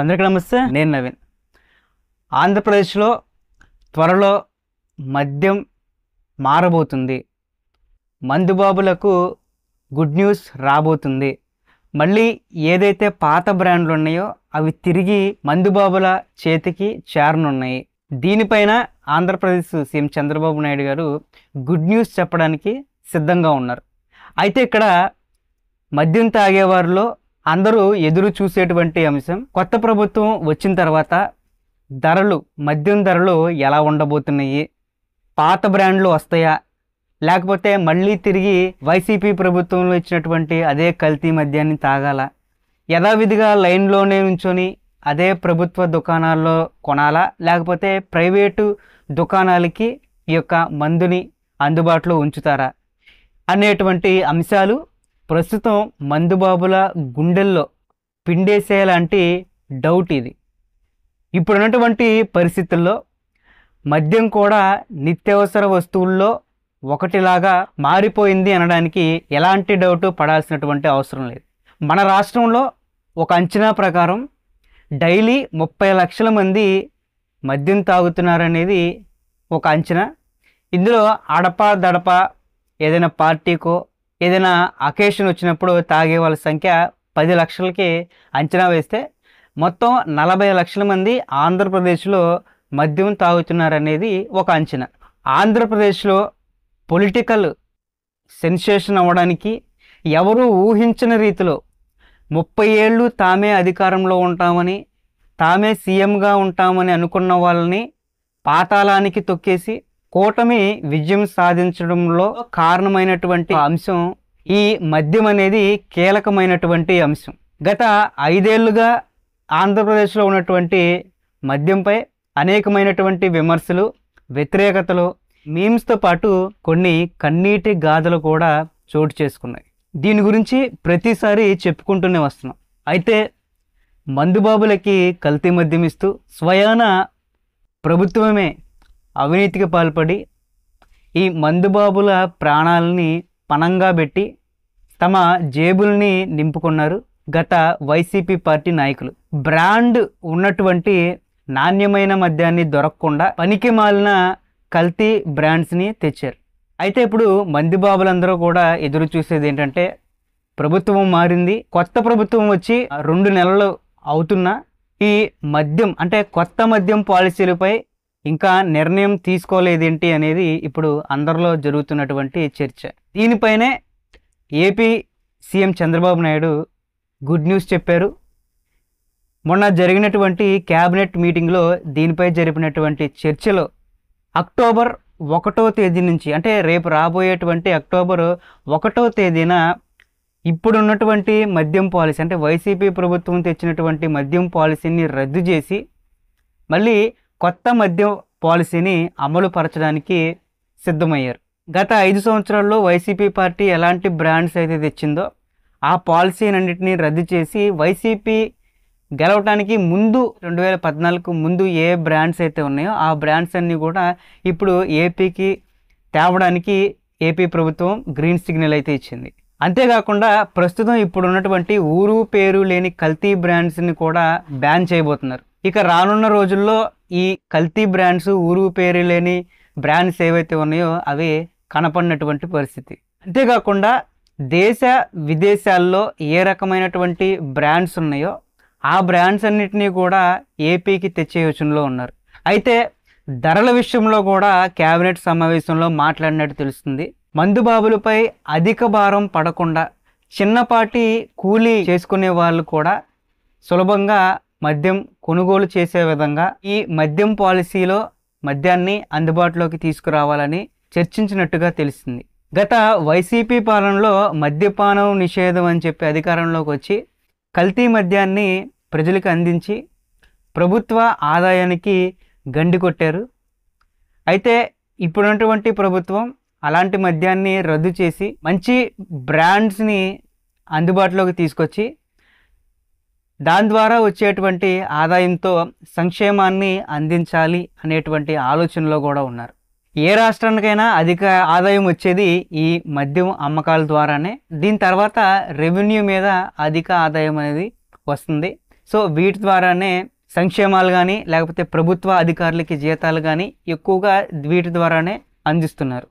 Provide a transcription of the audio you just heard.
అందరికీ నమస్తే. నేను నవీన్. ఆంధ్రప్రదేశ్లో త్వరలో మద్యం మారబోతుంది. మందుబాబులకు గుడ్ న్యూస్ రాబోతుంది. మళ్ళీ ఏదైతే పాత బ్రాండ్లు ఉన్నాయో అవి తిరిగి మందుబాబుల చేతికి చేరనున్నాయి. దీనిపైన ఆంధ్రప్రదేశ్ సీఎం చంద్రబాబు నాయుడు గారు గుడ్ న్యూస్ చెప్పడానికి సిద్ధంగా ఉన్నారు. అయితే ఇక్కడ మద్యం తాగేవారిలో అందరూ ఎదురు చూసేటువంటి అంశం, కొత్త ప్రభుత్వం వచ్చిన తర్వాత మద్యం ధరలు ఎలా ఉండబోతున్నాయి, పాత బ్రాండ్లు వస్తాయా, లేకపోతే మళ్ళీ తిరిగి వైసీపీ ప్రభుత్వంలో ఇచ్చినటువంటి అదే కల్తీ మద్యాన్ని తాగాల, యథావిధిగా లైన్లోనే ఉంచుకొని అదే ప్రభుత్వ దుకాణాల్లో కొనాలా, లేకపోతే ప్రైవేటు దుకాణాలకి ఈ యొక్క మందుని అందుబాటులో ఉంచుతారా అనేటువంటి అంశాలు ప్రస్తుతం మందుబాబుల గుండెల్లో పిండేసేలాంటి డౌట్ ఇది. ఇప్పుడున్నటువంటి పరిస్థితుల్లో మద్యం కూడా నిత్యావసర వస్తువుల్లో ఒకటిలాగా మారిపోయింది అనడానికి ఎలాంటి డౌట్ పడాల్సినటువంటి అవసరం లేదు. మన రాష్ట్రంలో ఒక అంచనా ప్రకారం డైలీ 30 లక్షల మంది మద్యం తాగుతున్నారనేది ఒక అంచనా. ఇందులో అడపా దడప ఏదైనా పార్టీకో ఏదైనా అకేషన్ వచ్చినప్పుడు తాగే వాళ్ళ సంఖ్య 10 లక్షలకి అంచనా వేస్తే మొత్తం 40 లక్షల మంది ఆంధ్రప్రదేశ్లో మద్యం తాగుతున్నారనేది ఒక అంచనా. ఆంధ్రప్రదేశ్లో పొలిటికల్ సెన్సేషన్ అవ్వడానికి ఎవరూ ఊహించిన రీతిలో 30 ఏళ్ళు తామే అధికారంలో ఉంటామని, తామే సీఎంగా ఉంటామని అనుకున్న వాళ్ళని పాతాళానికి తొక్కేసి కూటమి విజయం సాధించడంలో కారణమైనటువంటి అంశం ఈ మద్యం అనేది కీలకమైనటువంటి అంశం. గత 5 ఏళ్లుగా ఆంధ్రప్రదేశ్లో ఉన్నటువంటి మద్యంపై అనేకమైనటువంటి విమర్శలు, వ్యతిరేకతలు, మీమ్స్తో పాటు కొన్ని కన్నీటి గాథలు కూడా చోటు చేసుకున్నాయి. దీని గురించి ప్రతిసారి చెప్పుకుంటూనే వస్తున్నాం. అయితే మందుబాబులకి కల్తీ మద్యం ఇస్తూ స్వయాన ప్రభుత్వమే అవినీతికి పాల్పడి ఈ మందుబాబుల ప్రాణాలని పణంగా పెట్టి తమ జేబుల్ని నింపుకున్నారు గత వైసీపీ పార్టీ నాయకులు. బ్రాండ్ ఉన్నటువంటి నాణ్యమైన మద్యాన్ని దొరకకుండా పనికి మాలిన కల్తీ బ్రాండ్స్ని తెచ్చారు. అయితే ఇప్పుడు మందుబాబులందరూ కూడా ఎదురు చూసేది ఏంటంటే, ప్రభుత్వం మారింది, కొత్త ప్రభుత్వం వచ్చి 2 నెలలు అవుతున్నా ఈ మద్యం అంటే కొత్త మద్యం పాలసీలపై ఇంకా నిర్ణయం తీసుకోలేదేంటి అనేది ఇప్పుడు అందరిలో జరుగుతున్నటువంటి చర్చ. దీనిపైనే AP CM Chandrababu Naidu good news చెప్పారు. మొన్న జరిగినటువంటి క్యాబినెట్ మీటింగ్లో దీనిపై జరిపినటువంటి చర్చలో అక్టోబర్ 1వ తేదీ నుంచి, అంటే రేపు రాబోయేటువంటి అక్టోబర్ 1వ తేదీన ఇప్పుడున్నటువంటి మద్యం పాలసీ అంటే వైసీపీ ప్రభుత్వం తెచ్చినటువంటి మద్యం పాలసీని రద్దు చేసి మళ్ళీ కొత్త మద్యం పాలసీని అమలు పరచడానికి సిద్ధమయ్యారు. గత 5 సంవత్సరాల్లో వైసీపీ పార్టీ ఎలాంటి బ్రాండ్స్ అయితే తెచ్చిందో ఆ పాలసీనన్నింటినీ రద్దు చేసి వైసీపీ గెలవటానికి ముందు 2014 ముందు ఏ బ్రాండ్స్ అయితే ఉన్నాయో ఆ బ్రాండ్స్ అన్నీ కూడా ఇప్పుడు ఏపీకి తేవడానికి ఏపీ ప్రభుత్వం గ్రీన్ సిగ్నల్ అయితే ఇచ్చింది. అంతేకాకుండా ప్రస్తుతం ఇప్పుడు ఉన్నటువంటి ఊరు పేరు లేని కల్తీ బ్రాండ్స్ని కూడా బ్యాన్ చేయబోతున్నారు. ఇక రానున్న రోజుల్లో ఈ కల్తీ బ్రాండ్స్, ఊరు పేరు లేని బ్రాండ్స్ ఏవైతే ఉన్నాయో అవి కనపడినటువంటి పరిస్థితి. అంతేకాకుండా దేశ విదేశాల్లో ఏ రకమైనటువంటి బ్రాండ్స్ ఉన్నాయో ఆ బ్రాండ్స్ అన్నిటినీ కూడా ఏపీకి తెచ్చే యోచనలో ఉన్నారు. అయితే ధరల విషయంలో కూడా క్యాబినెట్ సమావేశంలో మాట్లాడినట్టు తెలుస్తుంది. మందుబాబులపై అధిక భారం పడకుండా చిన్నపాటి కూలీ చేసుకునే వాళ్ళు కూడా సులభంగా మద్యం కొనుగోలు చేసే విధంగా ఈ మద్యం పాలసీలో మద్యాన్ని అందుబాటులోకి తీసుకురావాలని చర్చించినట్టుగా తెలిసింది. గత వైసీపీ పాలనలో మద్యపానం నిషేధం అని చెప్పి అధికారంలోకి వచ్చి కల్తీ మద్యాన్ని ప్రజలకు అందించి ప్రభుత్వ ఆదాయానికి గండి కొట్టారు. అయితే ఇప్పుడున్నటువంటి ప్రభుత్వం అలాంటి మద్యాన్ని రద్దు చేసి మంచి బ్రాండ్స్ని అందుబాటులోకి తీసుకొచ్చి దాని ద్వారా వచ్చేటువంటి ఆదాయంతో సంక్షేమాన్ని అందించాలి అనేటువంటి ఆలోచనలో కూడా ఉన్నారు. ఏ రాష్ట్రానికైనా అధిక ఆదాయం వచ్చేది ఈ మద్యం అమ్మకాల ద్వారానే. దీని తర్వాత రెవెన్యూ మీద అధిక ఆదాయం అనేది వస్తుంది. సో వీటి ద్వారానే సంక్షేమాలు కానీ లేకపోతే ప్రభుత్వ అధికారులకి జీతాలు కానీ ఎక్కువగా వీటి ద్వారానే అందిస్తున్నారు.